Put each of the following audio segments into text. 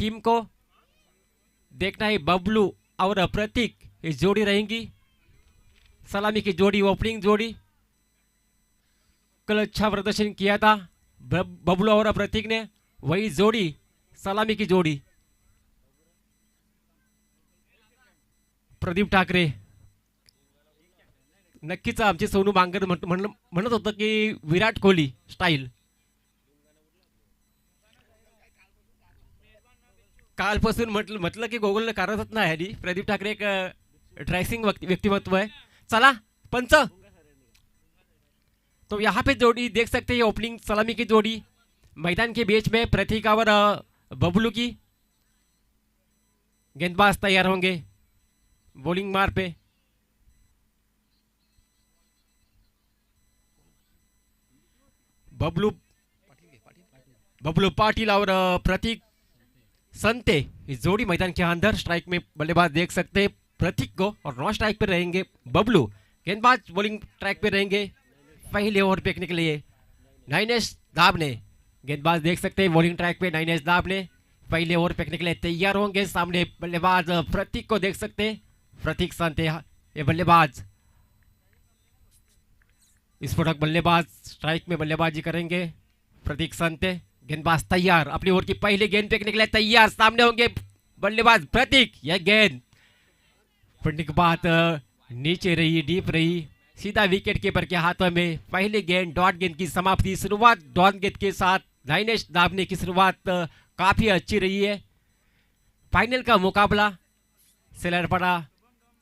Team को देखना है बबलू और प्रतीक इस जोड़ी रहेंगी। सलामी की जोड़ी, ओपनिंग जोड़ी, कल अच्छा प्रदर्शन किया था बबलू और प्रतीक ने, वही जोड़ी सलामी की जोड़ी। प्रदीप ठाकरे, नक्कीच आमचे सोनू बांगर म्हणत होतं की विराट कोहली स्टाईल, कालपासून म्हटलं की गोगल करतच नाही। प्रदीप ठाकरे एक ड्रेसिंग व्यक्तिमत्व है। चला पंच, तो यहाँ पे जोड़ी देख सकते हैं, ओपनिंग सलामी की जोड़ी मैदान के बीच में प्रतीक और बबलू की। गेंदबाज तैयार होंगे बॉलिंग मार पे। बबलू पाटिल और प्रतीक संते इस जोड़ी मैदान के अंदर। स्ट्राइक में बल्लेबाज देख सकते हैं प्रतीक को और नॉन स्ट्राइक पे रहेंगे बबलू। गेंदबाज बॉलिंग ट्रैक पे रहेंगे पहले ओवर फेंकने के लिए नाइनेश दाबले। गेंदबाज देख सकते हैं बॉलिंग ट्रैक पे नाइनेश दाबले पहले ओवर फेंकने के लिए तैयार होंगे। सामने बल्लेबाज प्रतीक को देख सकते हैं, प्रतीक संते ये बल्लेबाज, स्फोटक बल्लेबाज स्ट्राइक में बल्लेबाजी करेंगे प्रतीक संते। गेंदबाज तैयार, अपनी ओवर की पहली गेंद फेंकने के लिए तैयार। सामने होंगे बल्लेबाज प्रतीक। यह गेंद पड़ने के बाद नीचे रही, डीप रही, सीधा विकेट कीपर के हाथों में। पहली गेंद डॉट गेंद की समाप्ति, शुरुआत डॉट गेंद के साथ नाइनेश दाबने की शुरुआत काफी अच्छी रही है। फाइनल का मुकाबला सेलरपड़ा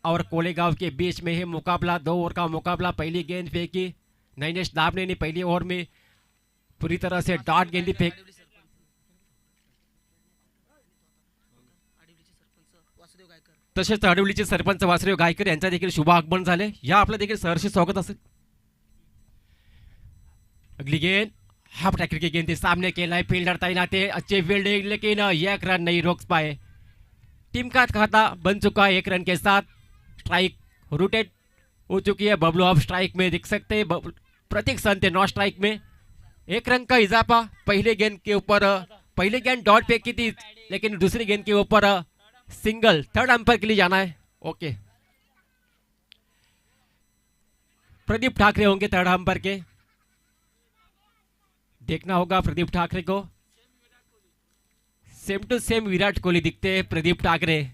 और कोलेगांव के बीच में है मुकाबला, 2 ओवर का मुकाबला। पहली गेंद फेंकी नाइनेश दाबने ने पहली ओवर में पूरी तरह से डॉट गेंदी फेंक। तसेच आडिवलीचे सरपंच वासुदेव गायकर यांचा देखील शुभ आगमन झाले। या आपलं देखील सहर्ष स्वागत असेल। अगली गेंद हाफ टैकल की गेंद सामने खेला है, फील्डर तैनात है, अच्छे फील्डिंग, लेकिन एक रन नहीं रोक पाए। टीम का खाता बन चुका है 1 रन के साथ। स्ट्राइक रोटेट हो चुकी है, बबलू अब स्ट्राइक में दिख सकते हैं, प्रतीक संते नॉन स्ट्राइक में। 1 रन का इजाफा पहले गेंद के ऊपर। पहले गेंद डॉट फेंकी थी, लेकिन दूसरी गेंद के ऊपर सिंगल। थर्ड अंपायर के लिए जाना है। ओके, प्रदीप ठाकरे होंगे थर्ड अंपायर के। देखना होगा प्रदीप ठाकरे को, same to same Virat Kohli दिखते हैं प्रदीप ठाकरे।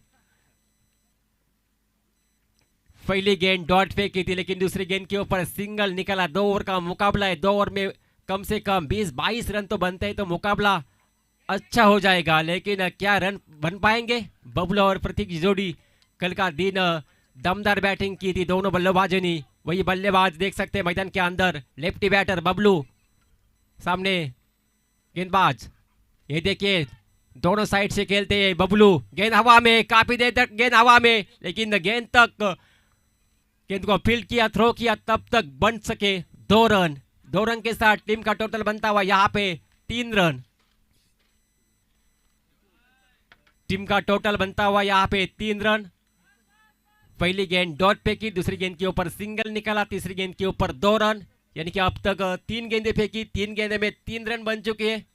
पहली गेंद डॉट फेंकी थी, लेकिन दूसरी गेंद के ऊपर सिंगल निकला। 2 ओवर का मुकाबला है, 2 ओवर में कम से कम 20-22 रन तो बनते हैं तो मुकाबला अच्छा हो जाएगा। लेकिन क्या रन बन पाएंगे? बबलू और प्रतीक की जोड़ी कल का दिन दमदार बैटिंग की थी दोनों बल्लेबाजों ने। वही बल्लेबाज देख सकते हैं मैदान के अंदर, लेफ्टी बैटर बबलू, सामने गेंदबाज। ये देखिए दोनों साइड से खेलते हैं बबलू। गेंद हवा में, काफी देर तक गेंद हवा में, लेकिन गेंद को फील्ड किया, थ्रो किया, तब तक बन सके 2 रन। 2 रन के साथ टीम का टोटल बनता हुआ यहाँ पे 3 रन। टीम का टोटल बनता हुआ यहाँ पे 3 रन। पहली गेंद डॉट फेंकी, दूसरी गेंद के ऊपर सिंगल निकाला, तीसरी गेंद के ऊपर 2 रन। यानी कि अब तक 3 गेंदें फेंकी, 3 गेंदे में 3 रन बन चुके हैं।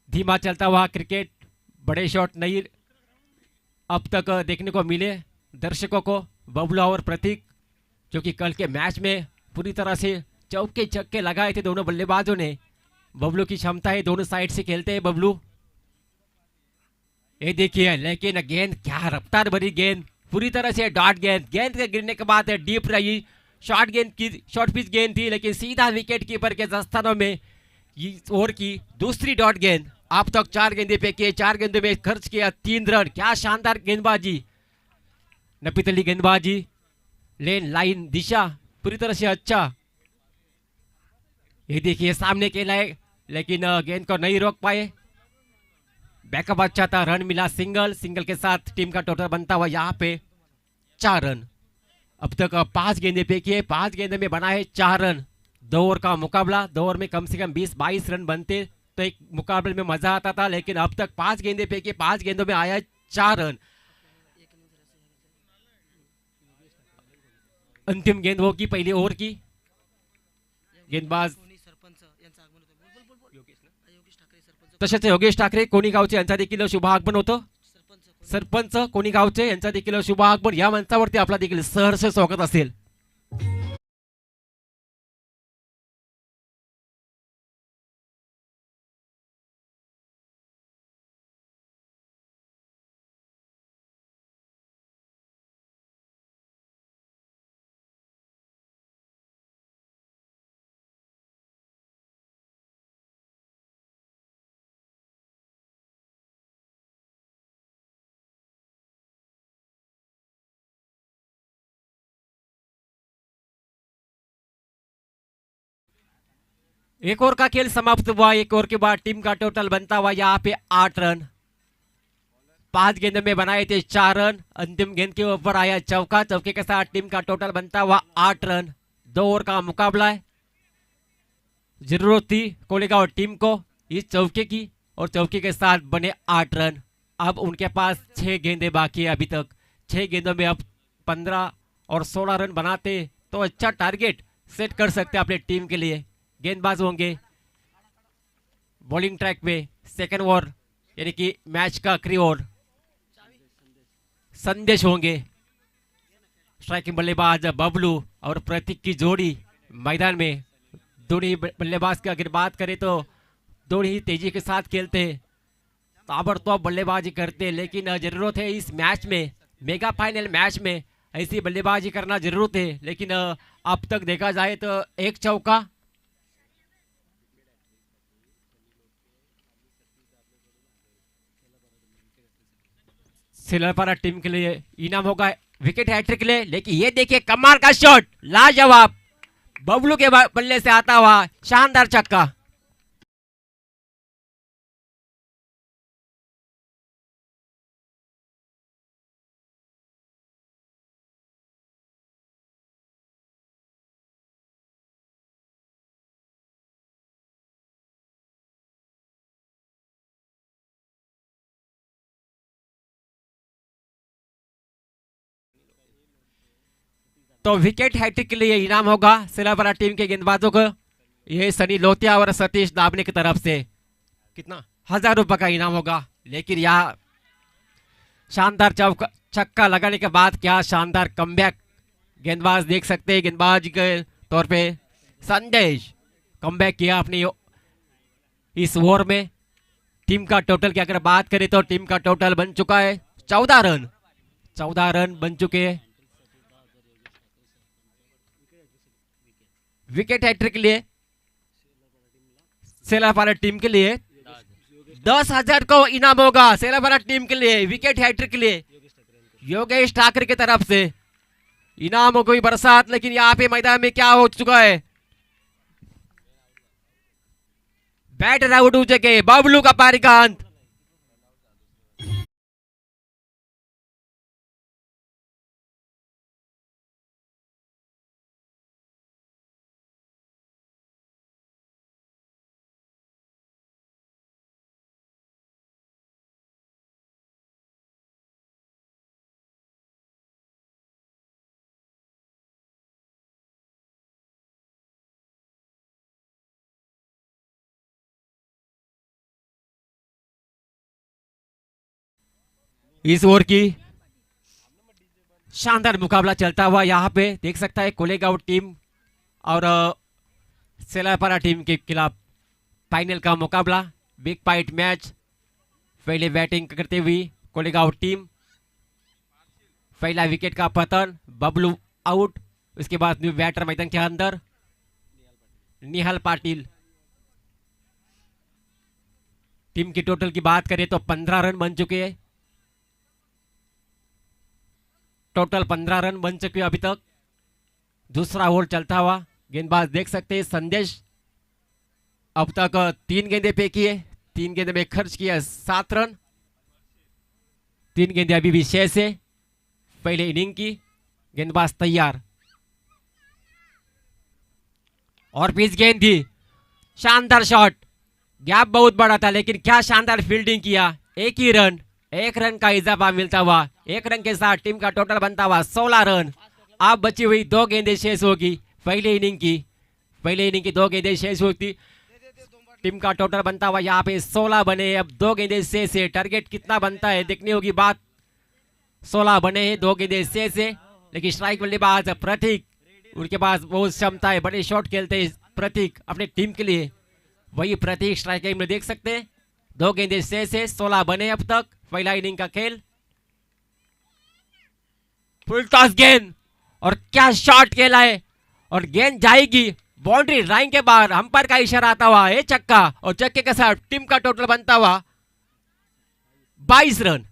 धीमा चलता हुआ क्रिकेट, बड़े शॉट नहीं अब तक देखने को मिले दर्शकों को। बबलू और प्रतीक जो कि कल के मैच में पूरी तरह से चौके छक्के लगाए थे दोनों बल्लेबाजों ने। बबलू की क्षमता है, दोनों साइड से खेलते हैं बबलू। ये देखिए, लेकिन गेंद क्या रफ्तार भरी गेंद, पूरी तरह से डॉट गेंद। गेंद के गिरने के बाद डीप रही, शॉर्ट गेंद की, शॉर्ट पिच गेंद थी, लेकिन सीधा विकेट कीपर के दस्तानों में ओवर की दूसरी डॉट गेंद। अब तक 4 गेंदे फेंकी, 4 गेंदों में खर्च किया 3 रन। क्या शानदार गेंदबाजी, नपीत अली गेंदबाजी, लेन लाइन दिशा पूरी तरह से अच्छा। ये देखिए सामने खेला है, लेकिन गेंद को नहीं रोक पाए। बैकअप अच्छा था, रन मिला, सिंगल। सिंगल के साथ टीम का टोटल बनता हुआ यहाँ पे 4 रन। अब तक 5 गेंदे फेंकी है, 5 गेंदे में बना है 4 रन। 2 ओवर का मुकाबला, 2 ओवर में कम से कम 20-22 रन बनते तो एक मुकाबले में मजा आता था, लेकिन अब तक 5 गेंदे फेंकी, 5 गेंदों में आया 4 रन। अंतिम गेंद होगी पहली ओवर की। गेंदबाज तसेच योगेश ठाकरे कोणी गावचे यांचा देखील शुभ आगमन होतं. सरपंच कोणी गावचे यांचा देखील शुभ आगमन. या मंचावरती आपला देखील सहर्ष स्वागत असेल. एक ओवर का खेल समाप्त हुआ. एक ओवर के बाद टीम का टोटल बनता हुआ यहाँ पे 8 रन. 5 गेंद में बनाए थे 4 रन. अंतिम गेंद के ऊपर आया चौका. चौके के साथ टीम का टोटल बनता हुआ 8 रन. 2 ओवर का मुकाबला है. जरूरत थी कोलेगांव टीम को इस चौके की और चौके के साथ बने 8 रन. अब उनके पास 6 गेंदें बाकी है अभी तक. 6 गेंदों में अब 15 और 16 रन बनाते तो अच्छा टारगेट सेट कर सकते अपने टीम के लिए. गेंदबाज होंगे बॉलिंग ट्रैक पे. सेकंड ओवर यानी कि मैच का आखिरी ओवर. संदेश होंगे. स्ट्राइकिंग बल्लेबाज बबलू और प्रतीक की जोड़ी मैदान में. दोनों बल्लेबाज की अगर बात करें तो दोनों ही तेजी के साथ खेलते, ताबड़तोड़ बल्लेबाजी करते. लेकिन जरूरत है इस मैच में, मेगा फाइनल मैच में ऐसी बल्लेबाजी करना जरूरत है. लेकिन अब तक देखा जाए तो एक चौका. सिलरपारा टीम के लिए इनाम होगा विकेट हैट्रिक के लिए. लेकिन ये देखिए कमाल का शॉट, लाजवाब. बबलू के बल्ले से आता हुआ शानदार छक्का. तो विकेट हैट्रिक के लिए इनाम होगा सिलापरा टीम के गेंदबाजों को. ये सनी लोथिया और सतीश दाबने की तरफ से कितना 1000 रुपए का इनाम होगा. लेकिन यहाँ शानदार छक्का लगाने के बाद क्या शानदार कमबैक गेंदबाज देख सकते हैं. गेंदबाज के तौर पे संदेश कमबैक किया अपनी इस ओवर में. टीम का टोटल की अगर बात करें तो टीम का टोटल बन चुका है 14 रन. 14 रन बन चुके हैं. विकेट हैट्रिक के लिए सेलापारा टीम के लिए 10,000 को इनाम होगा. सेलापारा टीम के लिए विकेट हैट्रिक के लिए योगेश ठाकरे की तरफ से इनाम हो गई बरसात. लेकिन यहाँ पे मैदान में क्या हो चुका है, बैटर आउट हो चुके. बबलू का पारी का अंत. इस ओवर की शानदार मुकाबला चलता हुआ यहाँ पे देख सकता है कोलेगांव टीम और सेलापारा टीम के खिलाफ फाइनल का मुकाबला. Big fight match. पहले बैटिंग करते हुए कोलेगांव टीम. पहला विकेट का पतन, बबलू आउट. उसके बाद न्यू बैटर मैदान के अंदर निहाल पाटिल. टीम की टोटल की बात करें तो 15 रन बन चुके हैं. टोटल 15 रन बन चुके हैं अभी तक. दूसरा ओवर चलता हुआ. गेंदबाज देख सकते हैं संदेश अब तक 3 गेंदे फेंकी है. 3 गेंदे में खर्च किया 7 रन. 3 गेंदे अभी भी शेष है पहले इनिंग की. गेंदबाज तैयार और पिच गेंद थी. शानदार शॉट. गैप बहुत बड़ा था लेकिन क्या शानदार फील्डिंग किया. एक ही रन, 1 रन का इजाफा मिलता हुआ. 1 रन के साथ टीम का टोटल बनता हुआ 16 रन. अब बची हुई 2 गेंदें शेष होगी पहले इनिंग की. 2 गेंदें शेष होती. टीम का टोटल बनता हुआ यहाँ पे 16 बने। अब 2 गेंदे से टारगेट कितना बनता है देखनी होगी बात। 16 बने हैं, 2 गेंदे से लेकिन स्ट्राइक बल्लेबाज प्रतीक, उनके पास बहुत क्षमता है, बड़े शॉट खेलते हैं प्रतीक अपने टीम के लिए। वही प्रतीक स्ट्राइक में देख सकते हैं। 2 गेंदे से 16 बने अब तक पहला इनिंग का खेल। फुल टॉस गेंद और क्या शॉट खेला है और गेंद जाएगी बाउंड्री लाइन के बाहर। अंपायर का इशारा आता हुआ है चक्का और चक्के के साथ टीम का टोटल बनता हुआ 22 रन।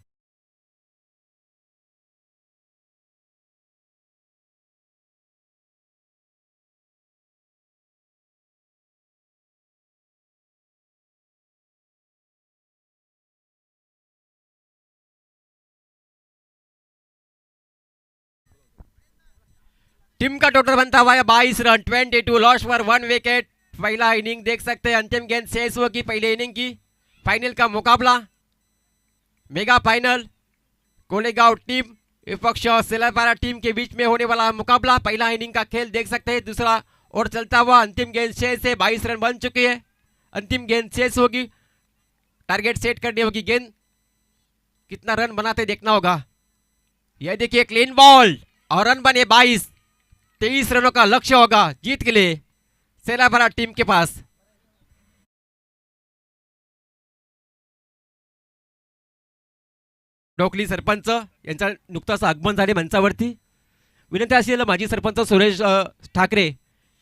टीम का टोटल बनता हुआ है 22 रन, 22 लॉस फॉर 1 विकेट। पहला इनिंग देख सकते हैं, अंतिम गेंद शेष होगी पहले इनिंग की। फाइनल का मुकाबला मेगा फाइनल कोलेगांव टीम विपक्ष सेलापारा टीम के बीच में होने वाला मुकाबला। पहला इनिंग का खेल देख सकते हैं, दूसरा और चलता हुआ। अंतिम गेंद शेष है, 22 रन बन चुके हैं। अंतिम गेंद शेष होगी, टारगेट सेट करनी होगी, गेंद कितना रन बनाते देखना होगा। यह देखिए क्लीन बॉल और रन बने 22। 23 रनों का लक्ष्य होगा जीत के लिए सेलापारा टीम के पास। डोकली सरपंच यांचा नुकताच आगमन झाले मंचावरती। विनंती असेल माजी सरपंच सुरेश ठाकरे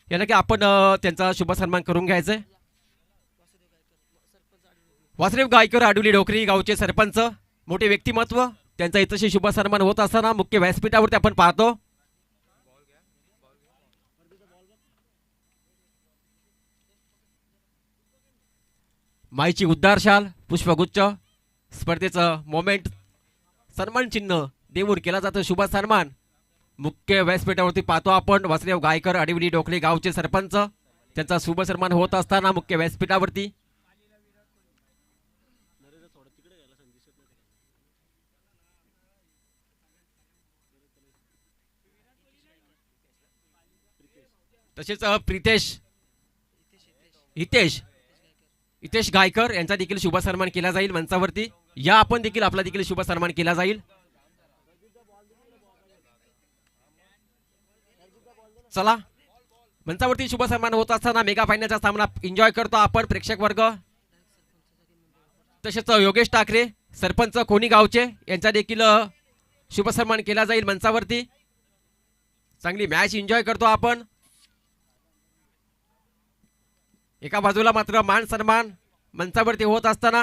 यांना की आपण त्यांचा शुभ सन्मान करून घ्यायचा आहे। वासुदेव गायकर आडुली डोकरी गावचे सरपंच, मोठे व्यक्तिमत्व, त्यांचा इथंशी शुभ सन्मान होत असताना मुख्य व्यासपीठावरती आपण पाहतो। माईची उद्धार शाल, पुष्पगुच्छ, स्पर्धेचं मोमेंट, सन्मान चिन्ह देऊन केला जातो शुभ सन्मान। मुख्य व्यासपीठावरती पाहतो आपण वासुदेव गायकर आडिवली डोकले गावचे सरपंच, त्यांचा शुभ सन्मान होत असताना मुख्य व्यासपीठावरती। तसेच हितेश गायकर यांचा देखील शुभ सन्मान केला जाईल मंचावरती। या आपण देखील आपला देखील शुभ सन्मान केला जाईल। चला मंचावरती शुभ सन्मान होत असताना मेगा फायनलचा सामना एन्जॉय करतो आपण प्रेक्षक वर्ग। तसेच योगेश ठाकरे सरपंच कोणी गावचे यांचा देखील शुभ सन्मान केला जाईल मंचावरती। चांगली मॅच एन्जॉय करतो आपण। एका बाजूला मात्र मान सन्मान मंचावरती होत असताना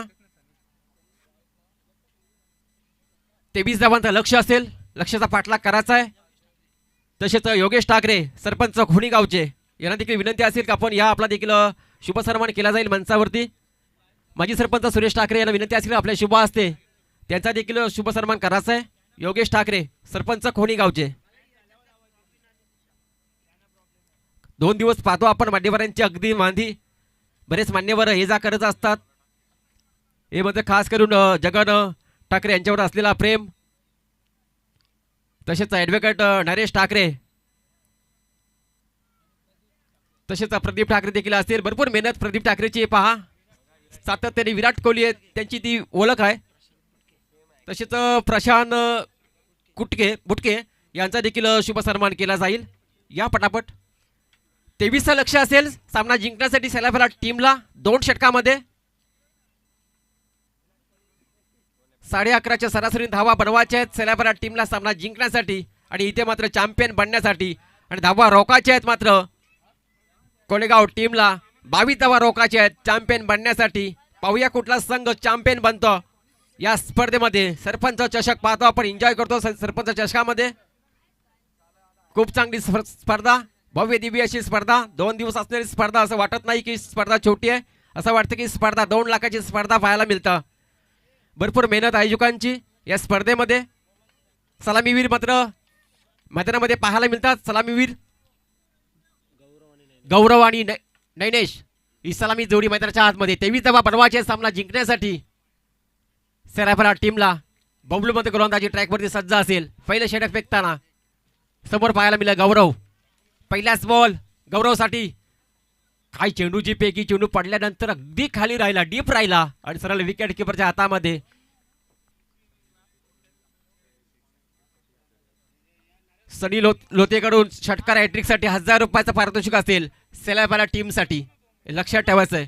23 धावांचं लक्ष असेल, लक्षाचा पाठलाग करायचा आहे। तसेच योगेश ठाकरे सरपंच खुणी गावचे यांना देखील विनंती असेल की आपण या आपला देखील शुभ सन्मान केला जाईल मंचावरती। माजी सरपंच सुरेश ठाकरे यांना विनंती असेल आपल्या शुभ असते त्यांचा देखील शुभ सन्मान करायचा आहे। योगेश ठाकरे सरपंच खुणी गावचे। 2 दिवस पाहतो आपण मान्यवरांची अगदी मांदी, बरेच मान्यवर ये जा करत असतात। हे म्हणजे खास करून जगन ठाकरे यांच्यावर असलेला प्रेम, तसेच ॲडव्होकेट नरेश ठाकरे, तसेच प्रदीप ठाकरे देखील असतील। भरपूर मेहनत प्रदीप ठाकरेची पहा, सातत्याने विराट कोहली त्यांची ती ओळख आहे। तसेच प्रशांत बुटके यांचा देखील शुभ सन्मान केला जाईल। या पटापट 23 लक्ष असेल सामना जिंकण्यासाठी सेलापारा टीमला 2 षटकामध्ये 11:30च्या सरासरी धावा बनवायच्या आहेत सेलापारा टीमला सामना जिंकण्यासाठी आणि इथे मात्र चॅम्पियन बनण्यासाठी आणि धावा रोखायच्या आहेत मात्र कोलेगाव टीमला 22 धावा रोखायच्या आहेत चॅम्पियन बनण्यासाठी। पाहूया कुठला संघ चॅम्पियन बनतो या स्पर्धेमध्ये। सरपंच चषक पाहतो आपण, एन्जॉय करतो सरपंच चषकामध्ये। खूप चांगली स्पर्धा, भव्य दिव्य अशी स्पर्धा, 2 दिवस असणारी स्पर्धा। असं वाटत नाही की स्पर्धा छोटी आहे, असं वाटतं की स्पर्धा 2 लाखाची स्पर्धा पाहायला मिळतं। भरपूर मेहनत आयोजकांची या स्पर्धेमध्ये। सलामीवीर मात्र मैदानामध्ये पाहायला मिळतात। सलामीवीर गौरव आणि नैनेश ही सलामी जोडी मैदानाच्या आतमध्ये 23 धावा बनवायचे सामना जिंकण्यासाठी सेलापारा टीमला। बबलूमध्ये गोलंदाजी ट्रॅकवरती सज्ज असेल। पहिले षटक फेकताना समोर पाहायला मिळालं गौरव। पहिलाच बॉल गौरवसाठी काय चेंडूची पैकी चेंडू पडल्यानंतर अगदी खाली राहिला, डीप राहिला आणि सरळ विकेट किपरच्या हातामध्ये. सनी लोतेकडून षटकार हॅट्रिक साठी 1000 रुपयाचं पारितोषिक असेल सेलापाला टीम साठी, लक्षात ठेवायचं आहे.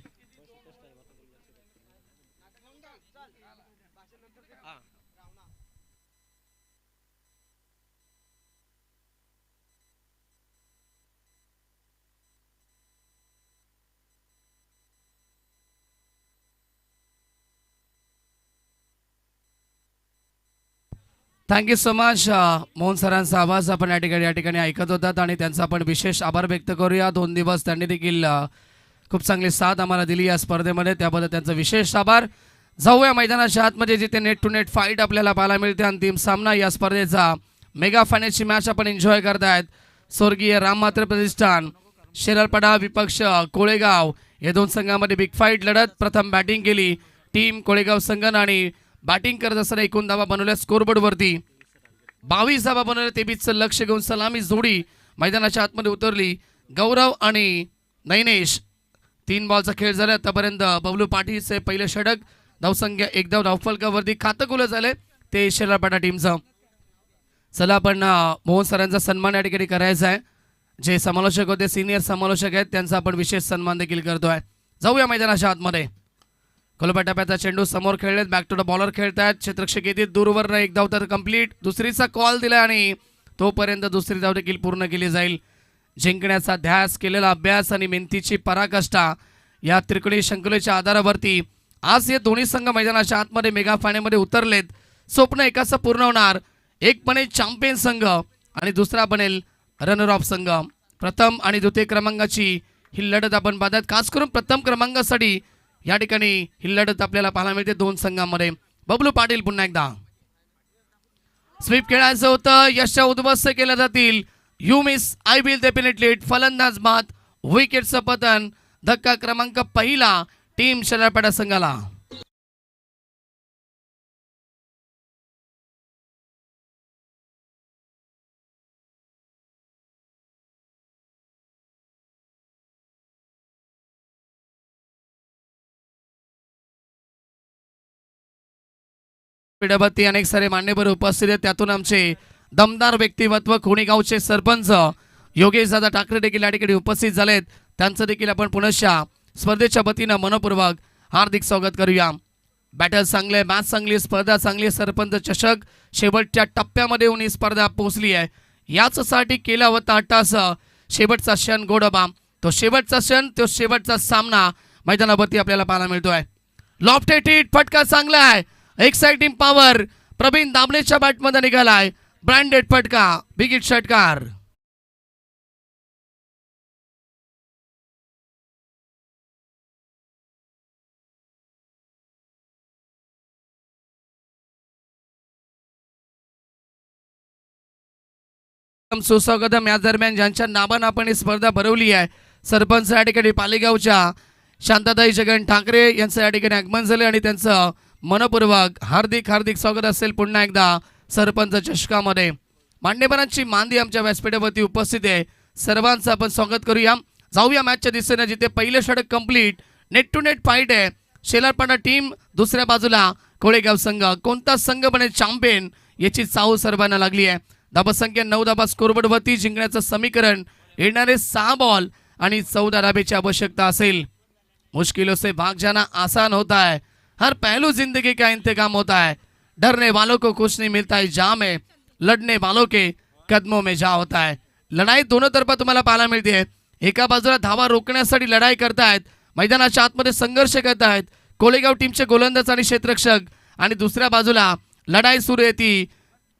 थँक्यू सो मच मोहन सरांचा आवाज आपण या ठिकाणी ऐकत होतात आणि त्यांचा आपण विशेष आभार व्यक्त करूया. 2 दिवस त्यांनी देखील खूप चांगली साथ आम्हाला दिली या स्पर्धेमध्ये, त्याबद्दल त्यांचा विशेष आभार. जाऊया मैदानाच्या आतमध्ये जिथे नेट टू नेट फाईट आपल्याला पाहायला मिळते. अंतिम सामना या स्पर्धेचा मेगा फायनलची मॅच आपण एन्जॉय करतायत. स्वर्गीय राम मात्र प्रतिष्ठान शेलारपाडा विपक्ष कोळेगाव या 2 संघामध्ये बिग फाईट लढत. प्रथम बॅटिंग केली टीम कोळेगाव संघाने आणि बॅटिंग करत असताना एकूण धावा बनवल्या स्कोरबोर्ड वरती 22 धावा बनवल्या. तेबीचं लक्ष घेऊन सलामी जोडी मैदानाच्या आतमध्ये उतरली. गौरव आणि नैनेश 3 बॉलचा खेळ झाला आतापर्यंत. बबलू पाटीलचे पहिले षटक, धावसंख्या 1 धाव, धावफलकावरती खातं खुलं झाले ते शेलारपाडा टीमचं. चला आपण मोहन सरांचा सन्मान या ठिकाणी करायचा आहे. जे समालोचक होते सिनियर समालोचक आहेत त्यांचा आपण विशेष सन्मान देखील करतोय. जाऊया मैदानाच्या आतमध्ये. कोलपाटाप्याचा चेंडू समोर खेळलेत, बॅक टू द बॉलर खेळतात. क्षेत्ररक्षक येतील दूरवर 1 धाव तर कंप्लीट. दुसरीचा कॉल दिला आणि तोपर्यंत दुसरी धाव देखील पूर्ण केली जाईल. जिंकण्याचा ध्यास, केलेला अभ्यास आणि मेहनतीची पराकाष्ठा या त्रिकोणी शंकुलेच्या आधारावरती आज हे दोन्ही संघ मैदानाच्या आतमध्ये मेगा फायनलमध्ये उतरलेत. स्वप्न एकाचं पूर्ण होणार. एक बनेल चॅम्पियन संघ आणि दुसरा बनेल रनर ऑफ संघ. प्रथम आणि द्वितीय क्रमांकाची ही लढत आपण पाहतात. खास करून प्रथम क्रमांकासाठी या ठिकाणी ही लढत आपल्याला पाहायला मिळते 2 संघांमध्ये. बबलू पाटील पुन्हा एकदा स्वीप खेळायचं होतं. यशा उद्ध्वस्त केल्या जातील. You miss I will definitely hit. फलंदाज बाद, विकेटचं पतन. धक्का क्रमांक पहिला टीम शेलारपाडा संघाला. पीठावरती अनेक सारे मान्यवर उपस्थित आहेत. त्यातून आमचे दमदार व्यक्तिमत्व कोणीगावचे सरपंच योगेश दादा ठाकरे देखील या ठिकाणी उपस्थित झालेत. त्यांचं देखील आपण पुनश्च स्पर्धेच्या वतीनं मनपूर्वक हार्दिक स्वागत करूया. बॅटर चांगले, मॅच चांगली, स्पर्धा चांगली. सरपंच चषक शेवटच्या टप्प्यामध्ये येऊन ही स्पर्धा पोहोचली आहे. याचसाठी केला होता अट्टास. शेवटचा क्षण गोडबा, तो शेवटचा क्षण, तो शेवटचा सामना मैदानावरती आपल्याला पाहायला मिळतोय. लॉफ्टेड हिट, फटका चांगला आहे. एक्साइटिंग पॉवर प्रवीण दामलेच्या बॅटमध्ये निघालाय. ब्रँडेड फटका, बिग हिट षटकार. सुस्वागतम या दरम्यान ज्यांच्या नावानं आपण ही स्पर्धा भरवली आहे, सरपंच या ठिकाणी पालेगावच्या शांताताई जगन ठाकरे यांचं या ठिकाणी आगमन झाले आणि त्यांचं मनपूर्वक हार्दिक हार्दिक स्वागत असेल पुन्हा एकदा सरपंच चषकामध्ये. मान्यवरांची मांदी आमच्या व्यासपीठावरती उपस्थित आहे. सर्वांचं आपण स्वागत करूया. जाऊया मॅचच्या दिशेने जिथे पहिले षटक complete. Net to net fight आहे. शेलारपाडा टीम, दुसऱ्या बाजूला कोळेगाव संघ. कोणता संघ बनेल चॅम्पियन याची चाहूल सर्वांना लागली आहे. धाबसंख्या 9 धाबा स्कोरबोर्डवरती. जिंकण्याचं समीकरण येणारे 6 बॉल आणि 14 धाबेची आवश्यकता असेल. मुश्किलों से भाग जाना आसान होता है, हर पहलू जिंदगी का इंतकाम होता है. डरने वालों को कुछ नहीं मिलता है जाम है, लढणे वालों के कदमों में जा होता है. लढाई दोनों तर्फा तुम्हाला पाहायला मिळते. एका बाजूला धावा रोखण्यासाठी लढाई करतायत, मैदानाच्या आतमध्ये संघर्ष करतायत कोळेगाव टीमचे गोलंदाज आणि क्षेत्ररक्षक, आणि दुसऱ्या बाजूला लढाई सुरू आहे ती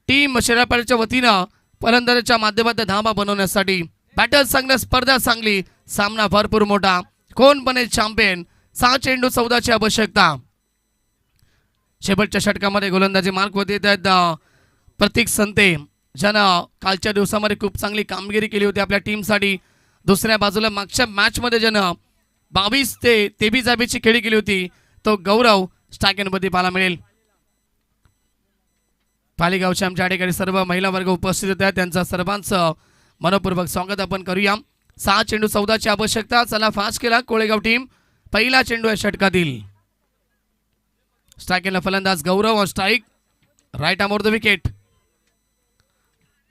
टीम शेलारपाड्याच्या वतीनं फलंदाजाच्या माध्यमातून धावा बनवण्यासाठी. बॅटर चांगल्या, स्पर्धा चांगली, सामना भरपूर मोठा. कोण बनेल चॅम्पियन? 6 चेंडू 14ची आवश्यकता. शेवटच्या षटकामध्ये गोलंदाजी मार्कवरती येत आहेत प्रतीक संते, ज्यानं कालच्या दिवसामध्ये खूप चांगली कामगिरी केली होती आपल्या टीमसाठी. दुसऱ्या बाजूला मागच्या मॅचमध्ये ज्यानं 22 ते 23 धाबेची खेळी केली होती तो गौरव स्ट्रायकरमध्ये पाहायला मिळेल. पालेगावच्या आमच्या ठिकाणी सर्व महिला वर्ग उपस्थित होत्या, त्यांचं सर्वांचं मनपूर्वक स्वागत आपण करूया. 6 चेंडू 14ची आवश्यकता. चला फास्ट केला कोळेगाव टीम. पहिला चेंडू आहे षटकातील. स्ट्राईकला फलंदाज Gaurav on strike. Right arm over the wicket.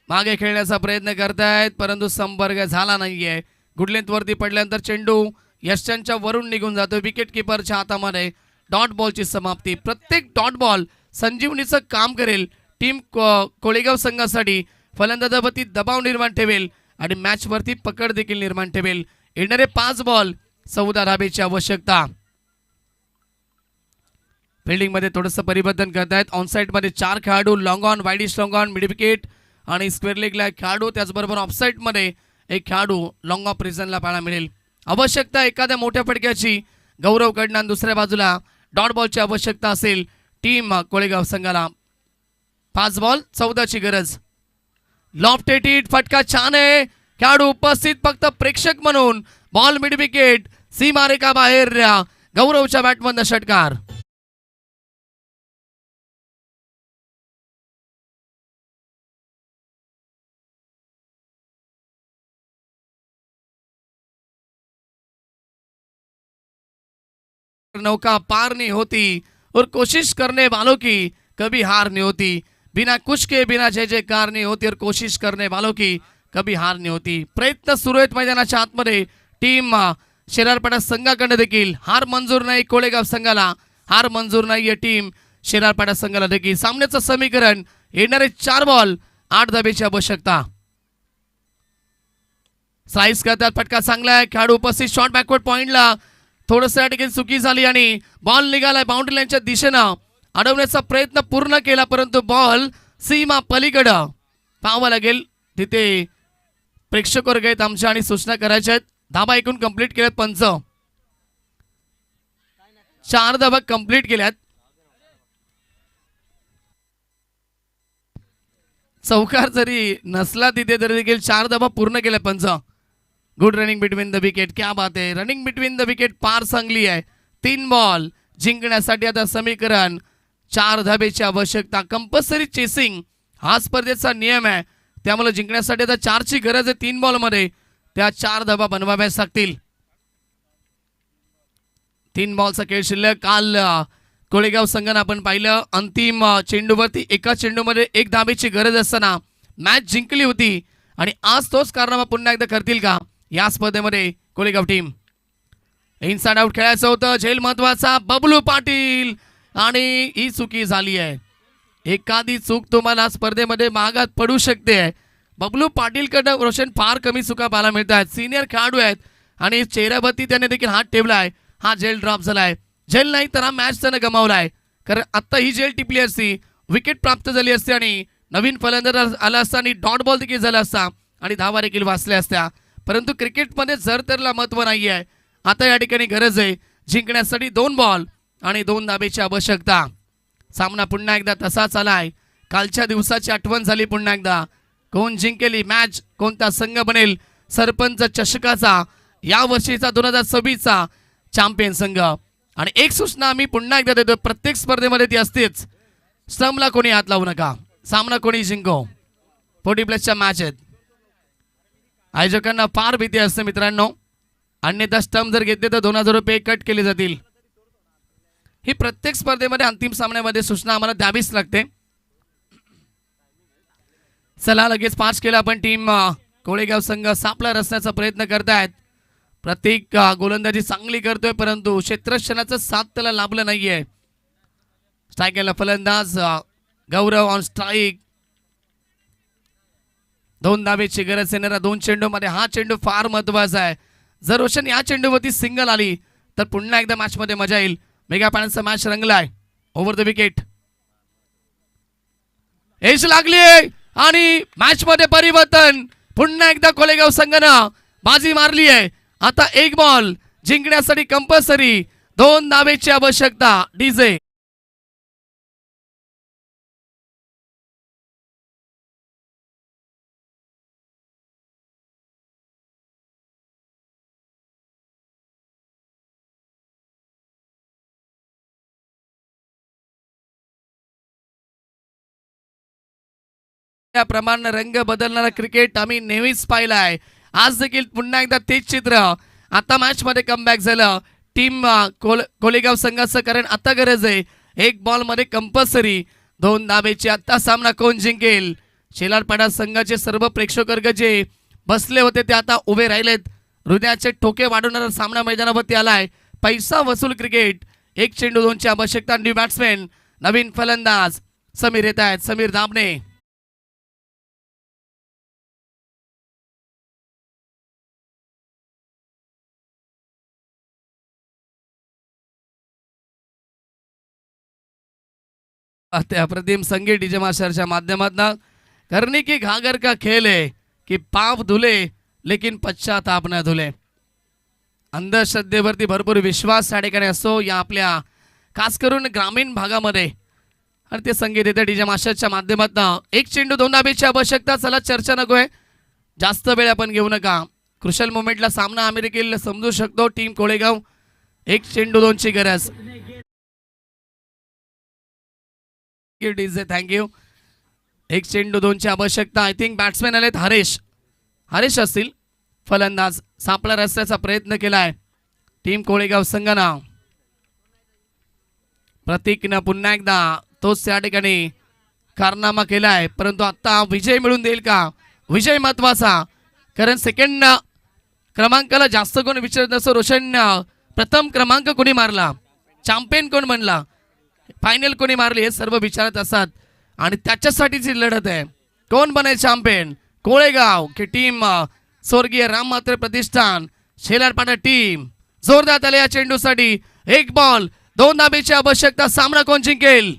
मागे खेळण्याचा प्रयत्न करतायत परंतु संपर्क झाला नाहीये. गुड लेंथ वरती पडल्यानंतर चेंडू यशच्या वरून निघून जातो. विकेट किपरच्या हातामध्ये डॉट बॉलची समाप्ती. प्रत्येक डॉट बॉल संजीवनीचं काम करेल. टीम कोळेगाव संघासाठी फलंदाजावरती दबाव निर्माण ठेवेल आणि मॅच वरती पकड देखील निर्माण ठेवेल. येणारे 5 बॉल 14 धाबेची आवश्यकता. फिल्डिंग मध्ये थोडंसं परिवर्तन करतायत. ऑनसाइड मध्ये 4 खेळाडू, long on, widish long on, mid wicket आणि स्क्वेअर लेगला एक खेळाडू. त्याचबरोबर ऑफसाइड मध्ये एक खेळाडू लॉंग ऑफ प्रिझनला पाहायला मिळेल. आवश्यकता एखाद्या मोठ्या फटक्याची गौरवकडनं आणि दुसऱ्या बाजूला डॉट बॉलची आवश्यकता असेल टीम कोळेगाव संघाला. 5 बॉल 14ची गरज. लॉफ्टेड हिट, फटका छान आहे. खेळाडू उपस्थित फक्त प्रेक्षक म्हणून. बॉल मिड विकेट, सीमारेखा बाहेर. गौरवच्या बॅटमधनं षटकार. नौका पार नहीं होती और कोशिश करने वालों की कभी हार नहीं होती. बिना कुछ के बिना जय जयकार नहीं होती और कोशिश करने वालों की कभी हार नहीं होती. प्रयत्न सुरू आहेत मैदानाच्या आतमध्ये. टीम शिराळपाडा संघाकडे देखील हार मंजूर नाही. कोळेगाव संघाला हार मंजूर नाहीये. टीम शिराळपाडा संघाला देखील. सामन्याचं समीकरण येणारे 4 बॉल 8 धाबेची आवश्यकता. स्लाइस करतात. फटका चांगला आहे. खेळाडू उपस्थित. शॉट बॅकवर्ड पॉइंटला थोडंसं या ठिकाणी चुकी झाली आणि बॉल निघालाय बाउंड्री लाईनच्या दिशेनं. अडवण्याचा प्रयत्न पूर्ण केला परंतु बॉल सीमा पलीकडं. पाहावं लागेल तिथे प्रेक्षक वर्ग आहेत आमच्या आणि सूचना करायच्या आहेत. धाबा ऐकून कंप्लीट केल्यात. पंच 4 धाबा कंप्लीट केल्यात. चौकार जरी नसला तिथे तरी देखील 4 धाबा पूर्ण केल्या पंच. Good running between the wicket. क्या बात आहे. रनिंग बिटवीन द विकेट पार चांगली आहे. 3 बॉल जिंकण्यासाठी आता समीकरण 4 धाबेची आवश्यकता. कंपल्सरी चेसिंग हा स्पर्धेचा नियम आहे. त्यामुळे जिंकण्यासाठी आता 4ची गरज आहे. 3 बॉल मध्ये त्या 4 धाबा बनवाव्याच लागतील. 3 बॉलचा खेळ शिल्लक. काल कोळेगाव संघानं आपण पाहिलं अंतिम चेंडूवरती एका चेंडूमध्ये 1 धाबेची गरज असताना मॅच जिंकली होती आणि आज तोच कारनामा पुन्हा एकदा करतील का या स्पर्धेमध्ये कोळेगाव टीम. इनसाइड आउट खेळायचं होतं. झेल महत्वाचा. बबलू पाटील आणि ही चुकी झाली आहे. एखादी चूक तुम्हाला स्पर्धेमध्ये मागात पडू शकते. बबलू पाटीलकडनं रोशन फार कमी चुका पाहायला मिळतात. सिनियर खेळाडू आहेत आणि चेहऱ्यावरती त्याने देखील हात ठेवलाय. हा झेल ड्रॉप झालाय. झेल नाही तर हा मॅच त्यानं गमावलाय. कारण आता ही झेल टिपली असती, विकेट प्राप्त झाली असती आणि नवीन फलंदाज आला असता आणि डॉट बॉल देखील झाला असता आणि धावा देखील वाचल्या असत्या. परंतु क्रिकेटमध्ये जर त्याला महत्व नाही आहे. आता या ठिकाणी गरज आहे जिंकण्यासाठी 2 बॉल आणि 2 धाबेची आवश्यकता. सामना पुन्हा एकदा तसाच आलाय. कालच्या दिवसाची आठवण झाली पुन्हा एकदा. कोण जिंकेली मॅच, कोणता संघ बनेल सरपंच चषकाचा या वर्षीचा 2026चा चॅम्पियन संघ. आणि एक सूचना आम्ही पुन्हा एकदा देतो, प्रत्येक स्पर्धेमध्ये ती असतेच. स्टंपला कोणी हात लावू नका. सामना कोणी जिंको. 40+ मॅच आहेत. आयोजकांना फार भीती असते मित्रांनो. अन्यथा स्टंप जर घेतले तर 2000 रुपये कट केले जातील. ही प्रत्येक स्पर्धेमध्ये अंतिम सामन्यामध्ये सूचना आम्हाला द्यावीच लागते. चला लगेच पास केला आपण. टीम कोळेगाव संघ सापला रचण्याचा प्रयत्न करतायत. प्रत्येक गोलंदाजी चांगली करतोय परंतु क्षेत्ररक्षणाचं साथ त्याला लाभलं नाहीये. स्ट्राईकला फलंदाज गौरव ऑन स्ट्राईक. 2 धाबेची गरज. येणाऱ्या 2 चेंडूमध्ये हा चेंडू फार महत्वाचा आहे. जर रोशन या चेंडूवरती सिंगल आली तर पुन्हा एकदा मॅच मध्ये मजा येईल. मेगा पॅनचा मॅच रंगलाय. ओव्हर द विकेट एज लागली आणि मॅच मध्ये परिवर्तन. पुन्हा एकदा कोळेगाव संघानं बाजी मारली आहे. आता 1 बॉल जिंकण्यासाठी कंपल्सरी 2 धाबेची आवश्यकता. डीजे प्रमाणे रंग बदलणारा क्रिकेट आम्ही नेहमीच पाहिलाय आज देखील पुन्हा एकदा तेच चित्र आता मॅच मध्ये कमबॅक झालं टीम कोलेगाव संघाचं, कारण आता गरज आहे एक बॉल मध्ये कंपल्सरी 2 धाबेची. आता सामना कोण जिंकेल? शेलारपाडा संघाचे सर्व प्रेक्षकवर्ग जे बसले होते ते आता उभे राहिलेत. हृदयाचे ठोके वाढवणारा सामना मैदानावरती आलाय. पैसा वसूल क्रिकेट. 1 चेंडू 2ची आवश्यकता. न्यू बॅट्समॅन नवीन फलंदाज समीर येत आहेत. समीर दाबणे. अप्रतिम संगीत डीजे मास्टरच्या माध्यमातून करने की घागर का खेल है कि पाप धुले लेकिन पश्चाताप न धुले. अंधश्रद्धेवरती भरपूर विश्वास त्या ठिकाणी असतो या आपल्या खास करून ग्रामीण भागामध्ये, आणि ते संगीत येते डीजे मास्टरच्या माध्यमातून. 1 चेंडू 2 धाबेची आवश्यकता. चला चर्चा नकोय, जास्त वेळ आपण घेऊ नका. क्रुशल मोमेंटला सामना आम्ही देखील समजू शकतो. टीम कोळेगाव 1 चेंडू 2ची गरज. थँक्यू. 1 चेंडू 2ची आवश्यकता. आय थिंक बॅट्समॅन आलेत हरेश असतील. फलंदाज सापळा रस्त्याचा प्रयत्न केलाय टीम कोळेगाव संघानं. प्रतीकनं पुन्हा एकदा तोच त्या ठिकाणी कारनामा केलाय, परंतु आता विजय मिळून देईल का? विजय महत्वाचा, कारण सेकंड क्रमांकाला जास्त कोण विचारत नसतो. रोशन प्रथम क्रमांक कोणी मारला, चॅम्पियन कोण बनला, फायनल कोणी मारली, हे सर्व विचारत असतात. आणि त्याच्यासाठीची लढत आहे. कोण बनेल चॅम्पियन? कोळेगाव की टीम स्वर्गीय राम म्हात्रे प्रतिष्ठान शेलारपाडा टीम? जोरदार आले या चेंडूसाठी. 1 बॉल 2 धाबेची आवश्यकता. सामना कोण जिंकेल?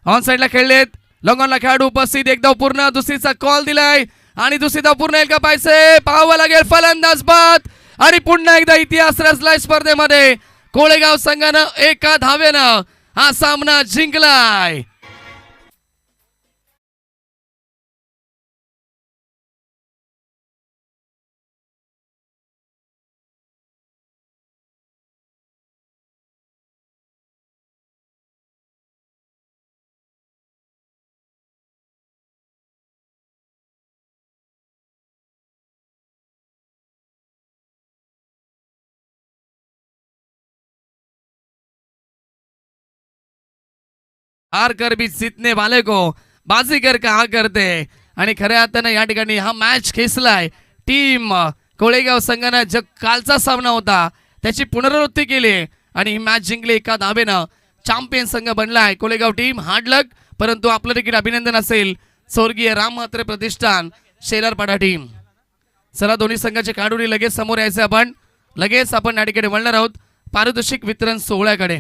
ऑन साइडला खेळलेत. लॉंगॉनला खेळाडू उपस्थित. एक धाव पूर्ण. दुसरीचा कॉल दिलाय आणि दुसरी धाव पूर्ण येईल का? पाहिजे पाहावं लागेल. फलंदाज बाद आणि पुन्हा एकदा इतिहास रचलाय स्पर्धेमध्ये. कोळेगाव संघानं 1 धावेनं हा सामना जिंकलाय. हार कर भी जीतने वाले को बाजीगर कहा करते. आणि खऱ्या अर्थानं या ठिकाणी हा मॅच खेचलाय टीम कोळेगाव संघानं. जो कालचा सामना होता त्याची पुनरावृत्ती केली आणि ही मॅच जिंकली 1 धावेनं. चॅम्पियन संघ बनलाय कोळेगाव टीम. हार्ड लक, परंतु आपलं देखील अभिनंदन असेल स्वर्गीय राम म्हात्रे प्रतिष्ठान शेलारपाडा टीम. चला दोन्ही संघाचे खेळाडूंनी लगेच समोर यायचे. आपण लगेच या ठिकाणी वळणार आहोत पारितोषिक वितरण सोहळ्याकडे.